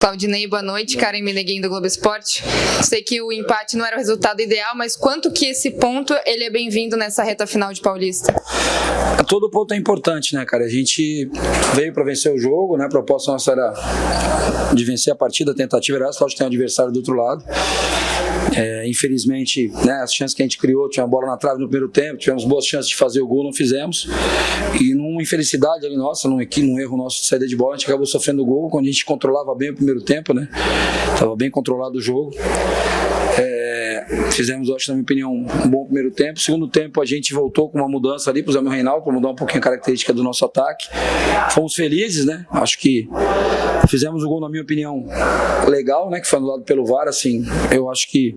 Claudinei, boa noite. Karen Meneguin do Globo Esporte. Sei que o empate não era o resultado ideal, mas quanto que esse ponto ele é bem-vindo nessa reta final de Paulista? Todo ponto é importante, né, cara? A gente veio para vencer o jogo, né? A proposta nossa era de vencer a partida, a tentativa era essa, lógico que tem um adversário do outro lado. Infelizmente, né, as chances que a gente criou, tinha a bola na trave no primeiro tempo, tivemos boas chances de fazer o gol, não fizemos. E numa infelicidade ali nossa, num erro nosso de saída de bola, a gente acabou sofrendo o gol, quando a gente controlava bem o primeiro tempo, né? Estava bem controlado o jogo. Fizemos, acho, na minha opinião, um bom primeiro tempo. Segundo tempo, a gente voltou com uma mudança ali, pusemos o Reinaldo para mudar um pouquinho a característica do nosso ataque. Fomos felizes, né? Acho que fizemos o gol, na minha opinião, legal, né? Que foi anulado pelo VAR, assim. Eu acho que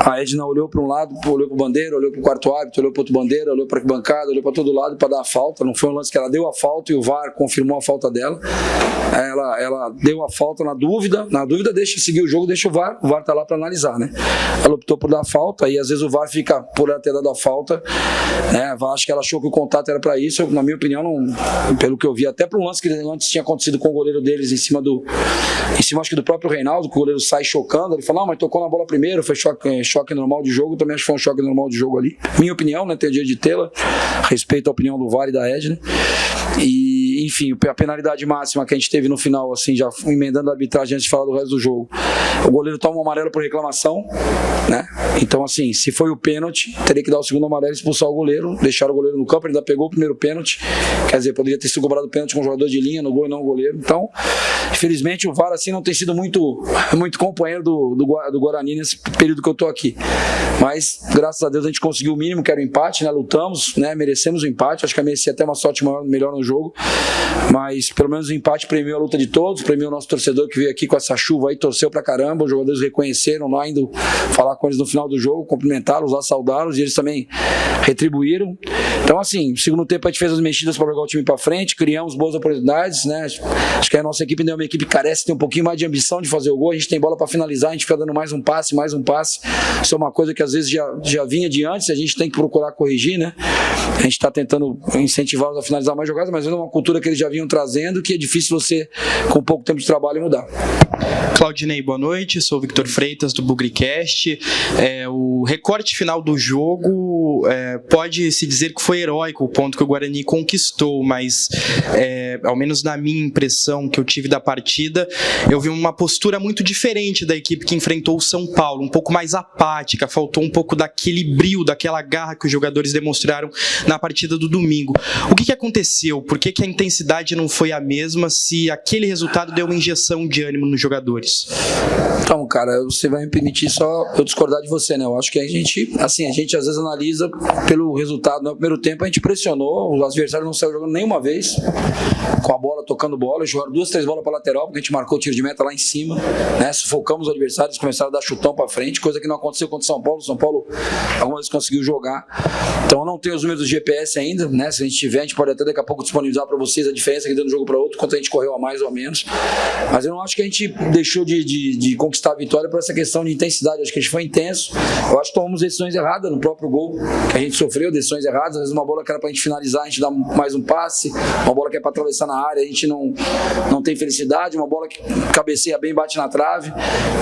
a Edna olhou para um lado, olhou para o bandeira, olhou para o quarto árbitro, olhou para outro bandeira, olhou para a bancada, olhou para todo lado para dar a falta. Não foi um lance que ela deu a falta e o VAR confirmou a falta dela. Ela deu a falta na dúvida, deixa seguir o jogo, deixa o VAR tá lá para analisar, né? Ela optou por dar a falta e às vezes o VAR fica por ela ter dado a falta, né? Acho que ela achou que o contato era para isso. Na minha opinião, não, pelo que eu vi, até para um lance que antes tinha acontecido com o goleiro deles em cima acho que do próprio Reinaldo, que o goleiro sai chocando, ele fala, não, mas tocou na bola primeiro, foi choque normal de jogo. Também acho que foi um choque normal de jogo ali, minha opinião, né? Tem o dia de tê-la, respeito a opinião do VAR e da Edna. E enfim, a penalidade máxima que a gente teve no final, assim, já emendando a arbitragem antes de falar do resto do jogo, o goleiro toma um amarelo por reclamação, né? Então, assim, se foi o pênalti, teria que dar o segundo amarelo e expulsar o goleiro, deixar o goleiro no campo. Ele ainda pegou o primeiro pênalti, quer dizer, poderia ter sido cobrado pênalti com o jogador de linha no gol e não o goleiro. Então, infelizmente, o VAR, assim, não tem sido muito companheiro do Guarani nesse período que eu tô aqui. Mas, graças a Deus, a gente conseguiu o mínimo, que era o empate, né? Lutamos, né? Merecemos o empate, acho que merecia até uma sorte melhor no jogo, mas pelo menos o empate premiou a luta de todos, premiou o nosso torcedor que veio aqui com essa chuva aí, torceu pra caramba. Os jogadores reconheceram lá, indo falar com eles no final do jogo, cumprimentá-los lá, saudá-los, e eles também retribuíram. Então, assim, no segundo tempo a gente fez as mexidas para jogar o time para frente, criamos boas oportunidades, né? Acho que a nossa equipe é uma equipe que carece, tem um pouquinho mais de ambição de fazer o gol. A gente tem bola para finalizar, a gente fica dando mais um passe. Isso é uma coisa que às vezes já vinha de antes, a gente tem que procurar corrigir, né? A gente está tentando incentivá-los a finalizar mais jogadas, mas é uma cultura que eles já vinham trazendo, que é difícil você, com pouco tempo de trabalho, mudar. Claudinei, boa noite, sou o Victor Freitas do Bugricast. O recorte final do jogo pode-se dizer que foi heróico o ponto que o Guarani conquistou, mas ao menos na minha impressão que eu tive da partida, eu vi uma postura muito diferente da equipe que enfrentou o São Paulo, um pouco mais apática, faltou um pouco daquele brio, daquela garra que os jogadores demonstraram na partida do domingo. O que aconteceu? Por que a intensidade não foi a mesma se aquele resultado deu uma injeção de ânimo nos jogadores? Então, cara, você vai me permitir só eu discordar de você, né? Eu acho que a gente às vezes analisa pelo resultado. No primeiro tempo a gente pressionou, os adversários não saíram jogando nenhuma vez com a bola, tocando bola, jogaram 2, 3 bolas para lateral, porque a gente marcou o tiro de meta lá em cima, né? Sufocamos os adversários, começaram a dar chutão para frente, coisa que não aconteceu contra o São Paulo. O São Paulo algumas vezes conseguiu jogar. Então eu não tenho os números do GPS ainda, né? Se a gente tiver, a gente pode até daqui a pouco disponibilizar para vocês a diferença que deu de um jogo para outro, quanto a gente correu a mais ou a menos. Mas eu não acho que a gente deixou de conquistar a vitória por essa questão de intensidade. Eu acho que a gente foi intenso. Eu acho que tomamos decisões erradas no próprio gol que a gente sofreu, decisões erradas. Às vezes uma bola que era pra gente finalizar, a gente dá mais um passe, uma bola que é pra atravessar na área, a gente não tem felicidade, uma bola que cabeceia bem, bate na trave,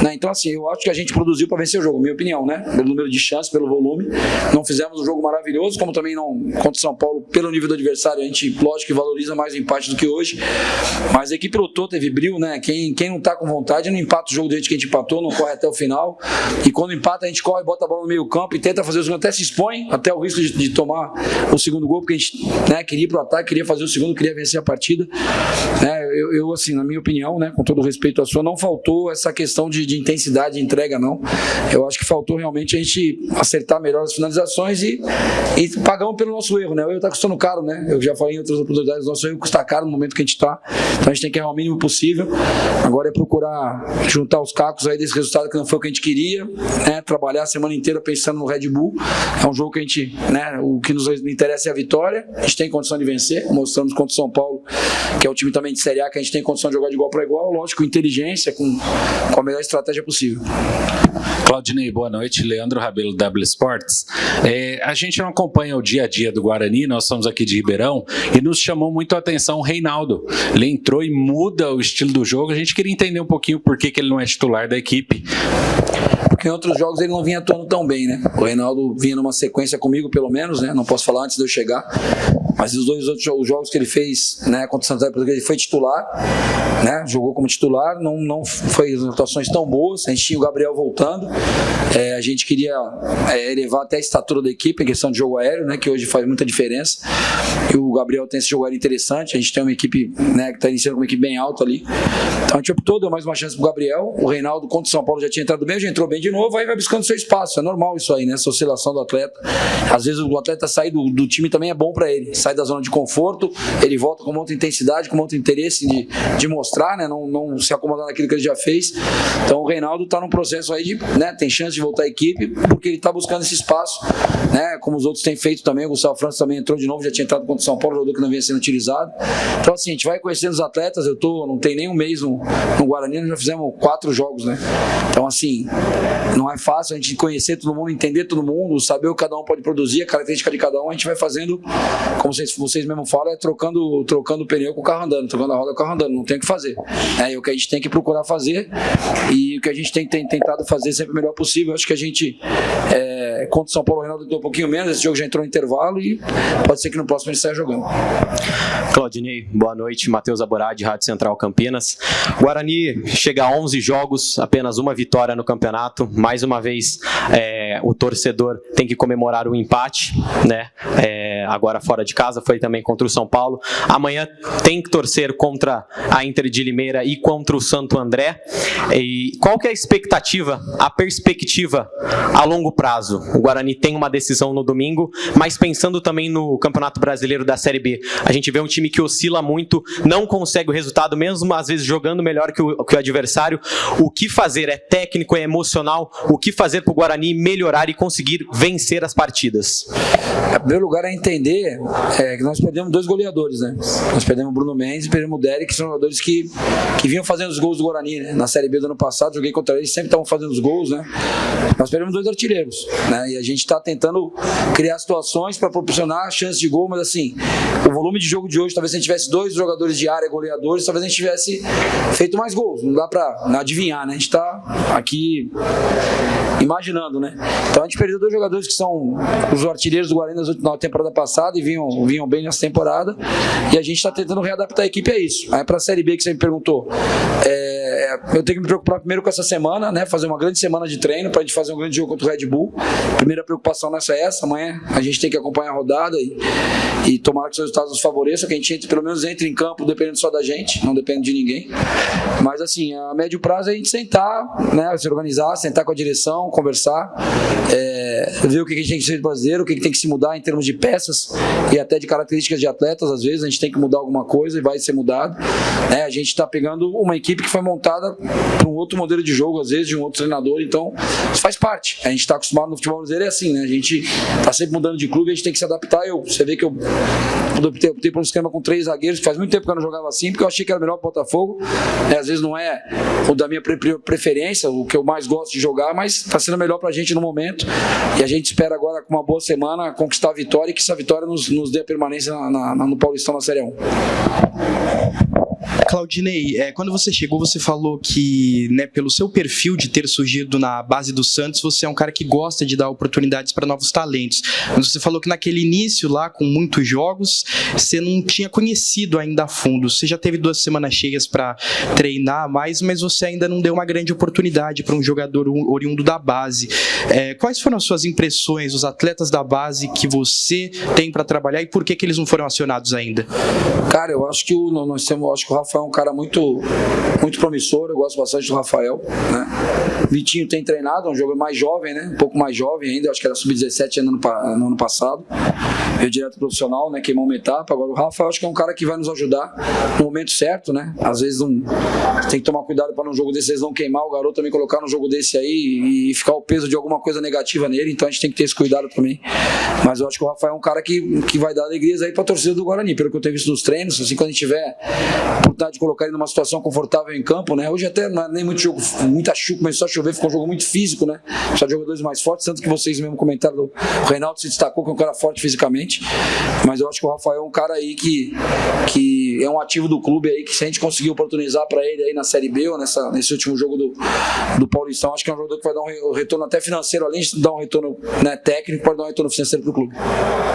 né? Então, assim, eu acho que a gente produziu pra vencer o jogo, minha opinião, né? Pelo número de chances, pelo volume. Não fizemos um jogo maravilhoso, como também não contra o São Paulo, pelo nível do adversário, a gente, lógico, que valoriza mais o empate do que hoje. Mas a equipe lutou, teve brilho, né? Quem não tá com vontade não empata o jogo do jeito que a gente empatou, não corre até o final. E quando empata, a gente corre, bota a bola no meio campo e tenta fazer o segundo, até se expõe, até o risco de tomar o segundo gol, porque a gente, né, queria ir pro ataque, queria fazer o segundo, queria vencer a partida. Eu assim, na minha opinião, né, com todo o respeito à sua, não faltou essa questão de intensidade de entrega, não. Eu acho que faltou realmente a gente acertar melhor as finalizações e pagamos pelo nosso erro, né? O erro tá custando caro, né? Eu já falei em outras oportunidades, o nosso erro custa caro no momento que a gente tá. Então a gente tem que errar o mínimo possível. Agora é procurar juntar os cacos aí desse resultado que não foi o que a gente queria, né? Trabalhar a semana inteira pensando no Red Bull. É um jogo que a gente, né, o que nos interessa é a vitória. A gente tem condição de vencer, mostramos contra o São Paulo, que é um time também de Série A, que a gente tem condição de jogar de igual para igual, lógico, com inteligência, com a melhor estratégia possível. Claudinei, boa noite. Leandro Rabelo, W Sports. A gente não acompanha o dia a dia do Guarani, nós somos aqui de Ribeirão, e nos chamou muito a atenção o Reinaldo. Ele entrou e muda o estilo do jogo. A gente queria entender um pouquinho por que ele não é titular da equipe. Porque em outros jogos ele não vinha atuando tão bem, né? O Reinaldo vinha numa sequência comigo, pelo menos, né? Não posso falar antes de eu chegar. Mas os dois outros jogos que ele fez, né, contra o Santa Cruz, ele foi titular, né? Jogou como titular, não foi atuações tão boas. A gente tinha o Gabriel voltando. A gente queria elevar até a estatura da equipe em questão de jogo aéreo, né? Que hoje faz muita diferença. E o Gabriel tem esse jogo aéreo interessante. A gente tem uma equipe, né, que está iniciando com uma equipe bem alta ali. Então a gente optou, deu mais uma chance pro Gabriel. O Reinaldo contra o São Paulo já tinha entrado bem, já entrou bem de novo, aí vai buscando seu espaço. É normal isso aí, né? Essa oscilação do atleta. Às vezes o atleta sair do time também é bom para ele. Sai da zona de conforto, ele volta com muita intensidade, com muito interesse de mostrar, né? Não se acomodar naquilo que ele já fez. Então o Reinaldo está num processo aí de, né, tem chance de voltar à equipe, porque ele está buscando esse espaço, né? Como os outros têm feito também. O Gustavo França também entrou de novo, já tinha entrado contra o São Paulo, jogador que não vinha sendo utilizado. Então assim, a gente vai conhecendo os atletas. Não tem nem um mês no Guarani, nós já fizemos 4 jogos, né? Então assim, não é fácil a gente conhecer todo mundo, entender todo mundo, saber o que cada um pode produzir, a característica de cada um. A gente vai fazendo, como vocês mesmos falam, trocando o pneu com o carro andando, trocando a roda com o carro andando, não tem o que fazer. E o que a gente tem que procurar fazer, e o que a gente tem tentado fazer sempre o melhor possível. Acho que a gente, contra o São Paulo, o Reinaldo deu um pouquinho menos, esse jogo já entrou no intervalo e pode ser que no próximo ele saia jogando. Claudinei, boa noite. Matheus Aboradi, Rádio Central Campinas. Guarani chega a 11 jogos, apenas uma vitória no campeonato. Mais uma vez, o torcedor tem que comemorar o empate, né? Agora fora de casa, foi também contra o São Paulo. Amanhã tem que torcer contra a Inter de Limeira e contra o Santo André. E qual que é a expectativa, a perspectiva a longo prazo? O Guarani tem uma decisão no domingo, mas pensando também no Campeonato Brasileiro da Série B, a gente vê um time que oscila muito, não consegue o resultado, mesmo às vezes jogando melhor que o adversário. O que fazer? É técnico, é emocional? O que fazer para o Guarani melhorar e conseguir vencer as partidas? Em primeiro lugar é entender que nós perdemos 2 goleadores, né? Nós perdemos o Bruno Mendes e perdemos o Derek, que são jogadores que vinham fazendo os gols do Guarani, né? Na Série B do ano passado, joguei contra eles, sempre estavam fazendo os gols, né? Nós perdemos 2 artilheiros, né? E a gente está tentando criar situações para proporcionar a chance de gol, mas assim, o volume de jogo de hoje, talvez se a gente tivesse 2 jogadores de área goleadores, talvez a gente tivesse feito mais gols. Não dá para adivinhar, né? A gente está aqui imaginando, né? Então a gente perdeu 2 jogadores que são os artilheiros do Guarani na temporada passada e vinham bem nessa temporada, e a gente está tentando readaptar a equipe a isso. Aí para a Série B que você me perguntou, eu tenho que me preocupar primeiro com essa semana, né? Fazer uma grande semana de treino para a gente fazer um grande jogo contra o Red Bull. Primeira preocupação nessa é essa. Amanhã a gente tem que acompanhar a rodada e tomara que os resultados nos favoreçam, que a gente pelo menos entre em campo dependendo só da gente, não depende de ninguém. Mas assim, a médio prazo é a gente sentar, né? Se organizar, sentar com a direção, conversar, ver o que a gente tem que ser brasileiro, o que tem que se mudar em termos de peças e até de características de atletas. Às vezes a gente tem que mudar alguma coisa e vai ser mudado, né? A gente está pegando uma equipe que foi montada para um outro modelo de jogo, às vezes de um outro treinador, então isso faz parte. A gente está acostumado no futebol brasileiro, é assim, né? A gente está sempre mudando de clube, a gente tem que se adaptar. Você vê que eu optei por um esquema com 3 zagueiros, que faz muito tempo que eu não jogava assim, porque eu achei que era melhor para o Botafogo, né? Às vezes não é o da minha preferência, o que eu mais gosto de jogar, mas está sendo melhor para a gente no momento, e a gente espera agora, com uma boa semana, conquistar a vitória, e que essa vitória nos dê a permanência no Paulistão, na Série 1. Claudinei, quando você chegou, você falou que, né, pelo seu perfil de ter surgido na base do Santos, você é um cara que gosta de dar oportunidades para novos talentos. Mas você falou que naquele início lá, com muitos jogos, você não tinha conhecido ainda a fundo. Você já teve 2 semanas cheias para treinar mais, mas você ainda não deu uma grande oportunidade para um jogador oriundo da base. Quais foram as suas impressões, os atletas da base que você tem para trabalhar, e por que eles não foram acionados ainda? Cara, eu acho que o Rafael é um cara muito, muito promissor. Eu gosto bastante do Rafael, né? Vitinho tem treinado, é um jogador mais jovem, né? Um pouco mais jovem ainda, acho que era sub-17 no ano passado. Veio direto profissional, né? Queimou uma etapa. Agora o Rafa, eu acho que é um cara que vai nos ajudar no momento certo, né? Às vezes tem que tomar cuidado para num jogo desse eles não queimar o garoto, também colocar num jogo desse aí e ficar o peso de alguma coisa negativa nele, então a gente tem que ter esse cuidado também. Mas eu acho que o Rafael é um cara que vai dar alegrias aí para a torcida do Guarani, pelo que eu tenho visto nos treinos, assim, quando a gente tiver a oportunidade de colocar ele numa situação confortável em campo, né? Hoje até não é nem muito jogo, muita chuva, começou a chover, ficou um jogo muito físico, né? Só de jogadores mais fortes, tanto que vocês mesmo comentaram, o Reinaldo se destacou que é um cara forte fisicamente, mas eu acho que o Rafael é um cara aí que é um ativo do clube aí, que se a gente conseguir oportunizar para ele aí na Série B ou nesse último jogo do Paulistão, acho que é um jogador que vai dar um retorno até financeiro, além de dar um retorno, né, técnico, pode dar um retorno financeiro para o clube.